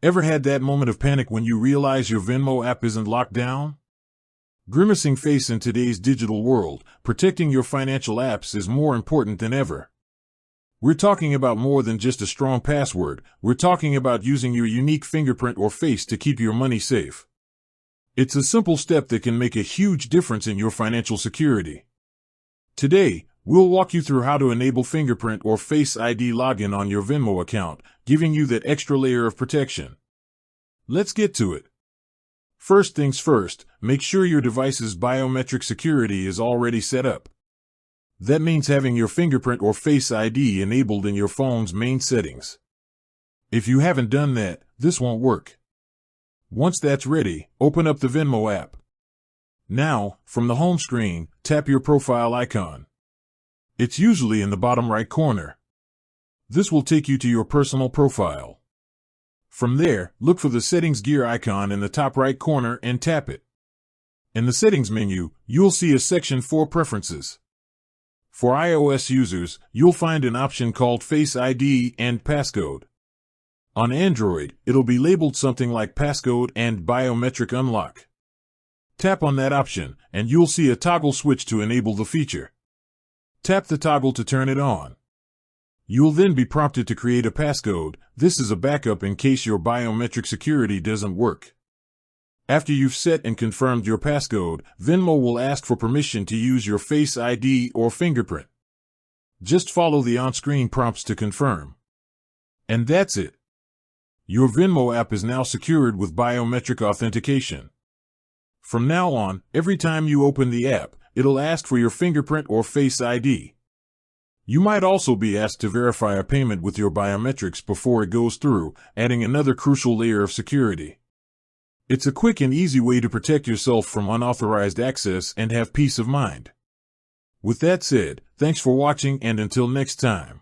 Ever had that moment of panic when you realize your Venmo app isn't locked down? Grimacing face in today's digital world, protecting your financial apps is more important than ever. We're talking about more than just a strong password. We're talking about using your unique fingerprint or face to keep your money safe. It's a simple step that can make a huge difference in your financial security. Today, we'll walk you through how to enable fingerprint or face ID login on your Venmo account, giving you that extra layer of protection. Let's get to it. First things first, make sure your device's biometric security is already set up. That means having your fingerprint or face ID enabled in your phone's main settings. If you haven't done that, this won't work. Once that's ready, open up the Venmo app. Now, from the home screen, tap your profile icon. It's usually in the bottom right corner. This will take you to your personal profile. From there, look for the settings gear icon in the top right corner and tap it. In the settings menu, you'll see a section for preferences. For iOS users, you'll find an option called Face ID and Passcode. On Android, it'll be labeled something like Passcode and Biometric Unlock. Tap on that option, and you'll see a toggle switch to enable the feature. Tap the toggle to turn it on. You'll then be prompted to create a passcode. This is a backup in case your biometric security doesn't work. After you've set and confirmed your passcode, Venmo will ask for permission to use your Face ID or fingerprint. Just follow the on-screen prompts to confirm. And that's it. Your Venmo app is now secured with biometric authentication. From now on, every time you open the app, it'll ask for your fingerprint or Face ID. You might also be asked to verify a payment with your biometrics before it goes through, adding another crucial layer of security. It's a quick and easy way to protect yourself from unauthorized access and have peace of mind. With that said, thanks for watching, and until next time.